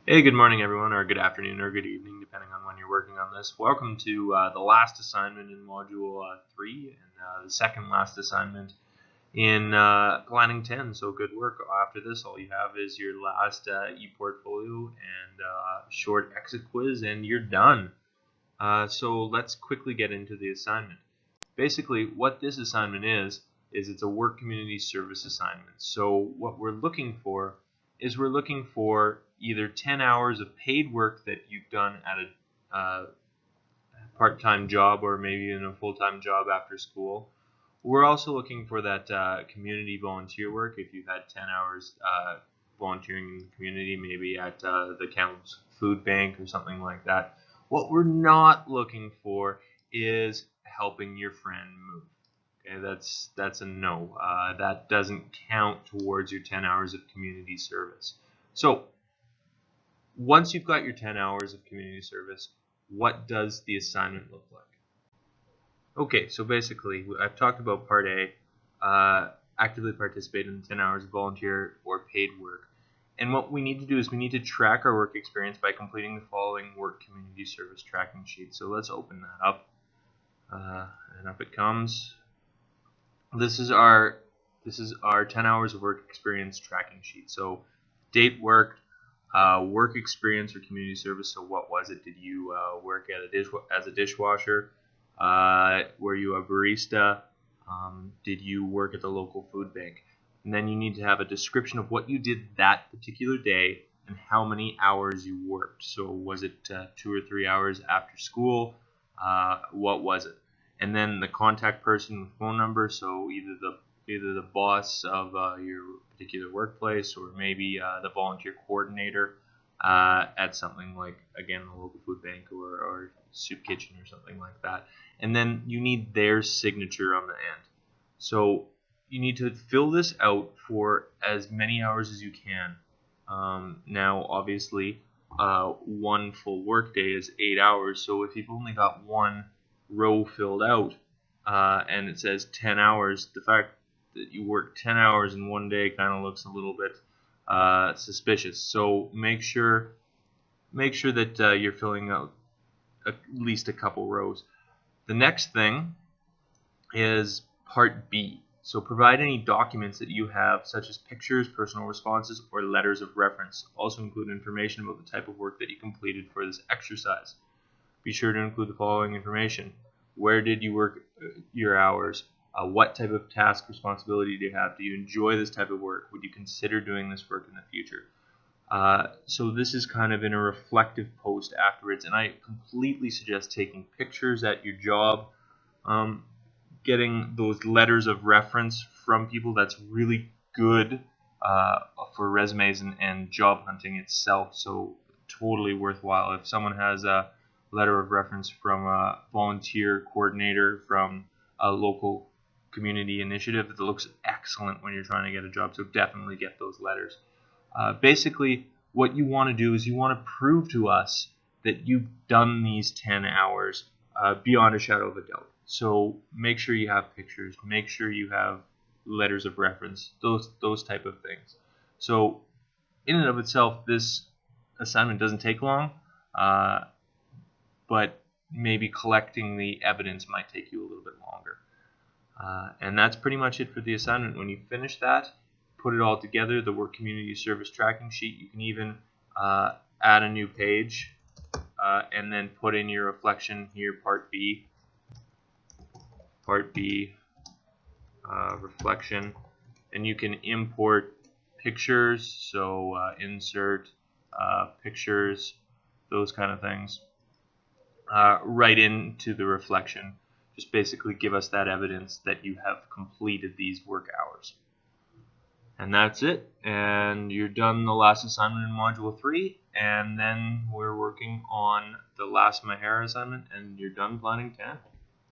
Hey, good morning, everyone, or good afternoon, or good evening, depending on when you're working on this. Welcome to the last assignment in Module 3 and the second last assignment in Planning 10. So good work. After this, all you have is your last e-portfolio and short exit quiz, and you're done. So let's quickly get into the assignment. Basically, what this assignment is it's a work community service assignment. So what we're looking for is we're looking for either 10 hours of paid work that you've done at a part-time job or maybe in a full-time job after school. We're also looking for that community volunteer work if you've had 10 hours volunteering in the community, maybe at the campus food bank or something like that. What we're not looking for is helping your friend move. Okay, that's a no. That doesn't count towards your 10 hours of community service. So once you've got your 10 hours of community service, what does the assignment look like? Okay, so basically, I've talked about Part A, actively participate in 10 hours of volunteer or paid work. And what we need to do is we need to track our work experience by completing the following work community service tracking sheet. So let's open that up, and up it comes. This is our 10 hours of work experience tracking sheet. So date worked, work experience or community service. So what was it? Did you work at as a dishwasher? Were you a barista? Did you work at the local food bank? And then you need to have a description of what you did that particular day and how many hours you worked. So was it 2 or 3 hours after school? What was it? And then the contact person with phone number. So either the boss of your particular workplace or maybe the volunteer coordinator at something like, again, the local food bank or soup kitchen or something like that. And then you need their signature on the end. So you need to fill this out for as many hours as you can. Now, obviously, one full workday is 8 hours. So if you've only got one row filled out and it says 10 hours, the fact that you work 10 hours in one day kind of looks a little bit suspicious. So make sure that you're filling out at least a couple rows. The next thing is Part B. So provide any documents that you have, such as pictures, personal responses, or letters of reference. Also include information about the type of work that you completed for this exercise. Be sure to include the following information. Where did you work your hours? What type of task responsibility do you have? Do you enjoy this type of work? Would you consider doing this work in the future? So this is kind of in a reflective post afterwards, and I completely suggest taking pictures at your job, getting those letters of reference from people. That's really good for resumes and job hunting itself, so totally worthwhile. If someone has a letter of reference from a volunteer coordinator from a local community initiative, that looks excellent when you're trying to get a job, so definitely get those letters. Basically, what you want to do is you want to prove to us that you've done these 10 hours beyond a shadow of a doubt. So make sure you have pictures, make sure you have letters of reference, those type of things. So in and of itself, this assignment doesn't take long, but maybe collecting the evidence might take you a little bit longer. And that's pretty much it for the assignment. When you finish that, put it all together, the work community service tracking sheet. You can even add a new page and then put in your reflection here, Part B, reflection. And you can import pictures, so insert pictures, those kind of things, right into the reflection. Just basically give us that evidence that you have completed these work hours. And that's it. And you're done the last assignment in Module 3. And then we're working on the last Mahara assignment. And you're done Planning 10.